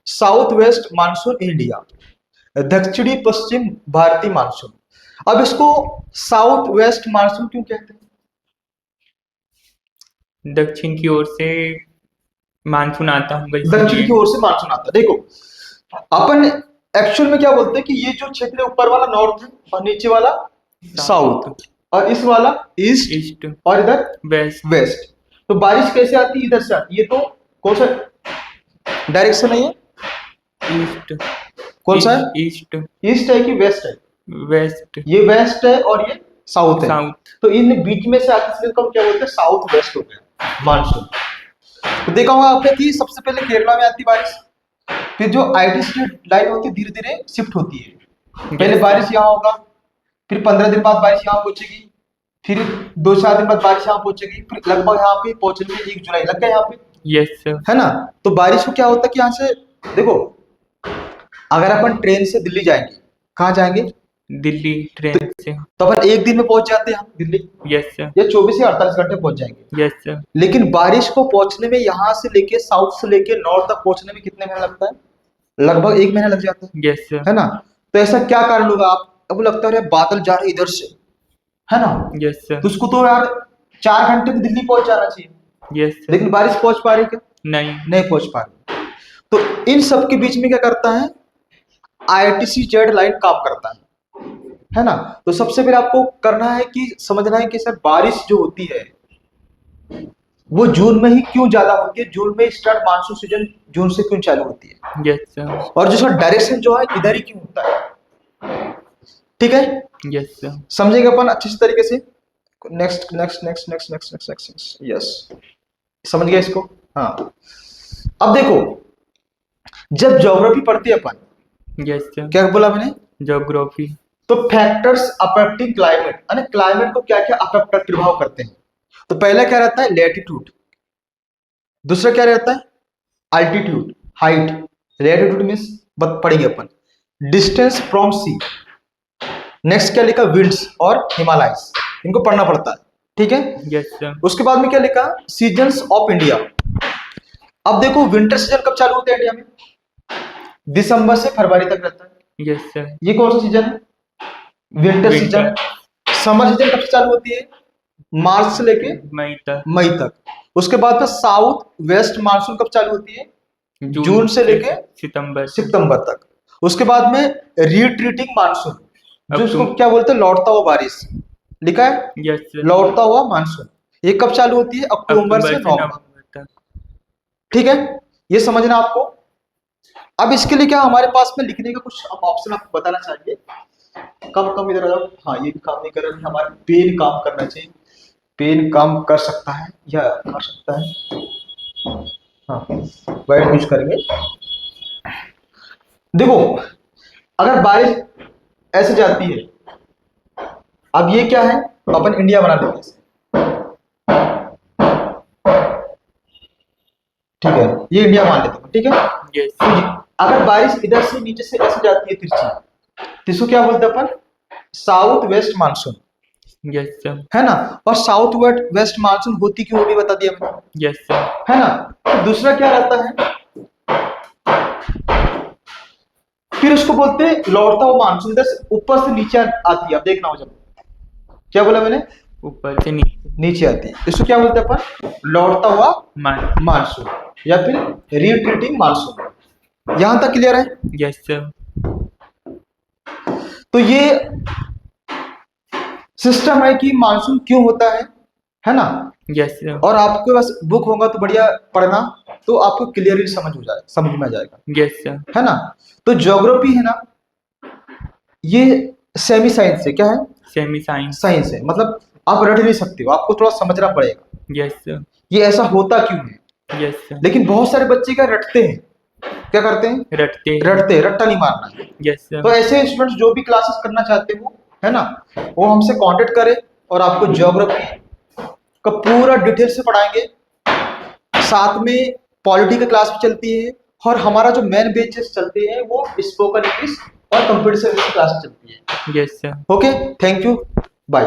South west monsoon India, दक्षिणी पश्चिम भारतीय monsoon. अब इसको साउथ वेस्ट मानसून क्यों कहते हैं? दक्षिण की ओर से मानसून आता होगा दक्षिण की ओर से मानसून आता। देखो अपन एक्चुअल में क्या बोलते हैं कि ये जो क्षेत्र ऊपर वाला नॉर्थ है और नीचे वाला साउथ और इस वाला ईस्ट और इधर वेस्ट। तो बारिश कैसे आती है? इधर से आती है। ये तो कौन सा डायरेक्शन है? ये ईस्ट। कौन सा है? ईस्ट। ईस्ट है कि वेस्ट है? वेस्ट। ये वेस्ट है और ये साउथ है। साउथ। तो इन बीच में से आते इसलिए हम क्या बोलते हैं? साउथ वेस्ट हो गया मानसून। तो देखा होगा आपने कि सबसे पहले केरला में आती बारिश, फिर जो आईटी स्ट्रीट लाइन होती है धीरे धीरे शिफ्ट होती है। पहले बारिश यहाँ होगा, फिर 15 दिन बाद बारिश यहाँ पहुंचेगी, फिर 2-4 दिन बाद बारिश यहाँ पहुंचेगी, फिर लगभग यहाँ पे पहुंचने में 1 जुलाई लग गया यहाँ पे। Yes sir. है ना? तो बारिश को क्या होता है कि यहाँ से देखो, अगर अपन ट्रेन से दिल्ली जाएंगे, कहाँ जाएंगे? दिल्ली ट्रेन से तो अपन 1 दिन में पहुंच जाते हैं दिल्ली। Yes sir. या 24 या 48 घंटे पहुंच जाएंगे। Yes sir. लेकिन बारिश को पहुंचने में यहाँ से लेके साउथ से लेके नॉर्थ तक पहुंचने में कितने महीने लगता है? लगभग 1 महीना लग जाता है। Yes sir. है ना? तो ऐसा क्या कारण होगा? आपको लगता है बादल जा रहे इधर से, है ना? Yes sir. तो उसको तो यार 4 घंटे में दिल्ली पहुंच जाना चाहिए। Yes sir. लेकिन बारिश पहुंच पा रही क्या? नहीं पहुंच पा रही। तो इन सब के बीच में क्या करता है? आईआरटीसी जेड लाइन काम करता है ना? तो सबसे पहले आपको करना है कि समझना है कि सर बारिश जो होती है वो जून में ही क्यों ज्यादा होती है, जून में स्टार्ट मानसून सीजन जून से क्यों चालू होती है। Yes sir. और जो डायरेक्शन जो है इधर ही क्यों होता है। ठीक है? Yes sir. समझेंगे अपन अच्छे से तरीके से। Next next next next next next next yes, समझ गया इसको? हाँ। अब देखो, जब ज्योग्राफी पढ़ते हैं अपन, यस सर। क्या बोला मैंने? ज्योग्राफी। तो फैक्टर्स अफेक्टिंग क्लाइमेट, यानी क्लाइमेट को क्या क्या अफेक्ट प्रभाव करते हैं। तो पहला क्या रहता है? लैटिट्यूड। दूसरा क्या रहता है? Altitude, height. लैटिट्यूड मींस पढ़ेंगे अपन डिस्टेंस फ्रॉम सी। नेक्स्ट क्या लिखा? विंड्स और हिमालयस, इनको पढ़ना पड़ता है। ठीक है? Yes sir. उसके बाद में क्या लिखा? Seasons of India. अब देखो विंटर सीजन कब चालू होता है इंडिया में? दिसंबर से फरवरी तक रहता है। Yes sir. ये कौन सा सीजन है? Winter season. समर सीजन कब से चालू होती है? मार्च से लेके मई तक। उसके बाद में साउथ वेस्ट मानसून कब चालू होती है? जून से लेके सितंबर तक। उसके बाद में रिट्रीटिंग मानसून, जो इसको क्या बोलते हैं? लौटता हुआ बारिश। लिखा है? Yes sir. लौटता हुआ मानसून। ये कब चालू होती है? अक्टूबर से नवंबर तक। ठीक है? ये समझना आपको। अब इसके लिए क्या हमारे पास में लिखने का कुछ ऑप्शन आपको बताना चाहिए। कम इधर आ जाओ। हाँ, ये भी काम नहीं कर रहा है। हमारा पेन काम करना चाहिए। पेन काम कर सकता है या कर सकता है। हाँ, वाइट यूज करेंगे। देखो, अगर बारिश ऐसे जाती है, अब ये क्या है? अपन इंडिया बना देते हैं। ठीक है, ये इंडिया मान लेते हैं। ठीक है? yes. तो अगर बारिश इधर से नीचे से ऐसे जाती है तिरछी, तो इसको क्या बोलते हैं अपन? South west monsoon. Yes sir. है ना? और साउथ वेस्ट मानसून होती क्यों होगी बता दिया मैंने। Yes sir. है ना? तो दूसरा क्या रहता है? फिर उसको बोलते हैं लौटता हुआ मानसून। ऊपर से नीचे आती है। अब देखना हो, जब क्या बोला मैंने? ऊपर से नीचे आती है। इसको क्या बोलते हैं अपन? लौटता हुआ मानसून या फिर रिट्रीटिंग मानसून। यहां तक क्लियर है? Yes sir. तो ये सिस्टम है कि मानसून क्यों होता है ना? Yes sir. और आपके पास बुक होगा तो बढ़िया पढ़ना, तो आपको क्लियरली समझ में आ जाएगा। Yes sir. है ना? तो ज्योग्राफी है ना, ये सेमी साइंस है। क्या है? सेमी साइंस है। मतलब आप रट नहीं सकते हो, आपको थोड़ा समझना पड़ेगा। Yes sir. ये ऐसा होता क्यों है। Yes sir. लेकिन बहुत सारे बच्चे क्या रटते हैं, क्या करते हैं? रटते रट्टा नहीं मारना। Yes sir. तो ऐसे स्टूडेंट्स जो भी क्लासेस करना चाहते हो, है ना, वो हमसे कांटेक्ट करें और आपको ज्योग्राफी का पूरा डिटेल से पढ़ाएंगे। साथ में पॉलिटी की क्लास भी चलती है और हमारा जो मेन बेचेस चलते हैं वो स्पोकन इंग्लिश और कंप्यूटर साइंस की क्लास चलती है। Yes sir. Okay, thank you, bye.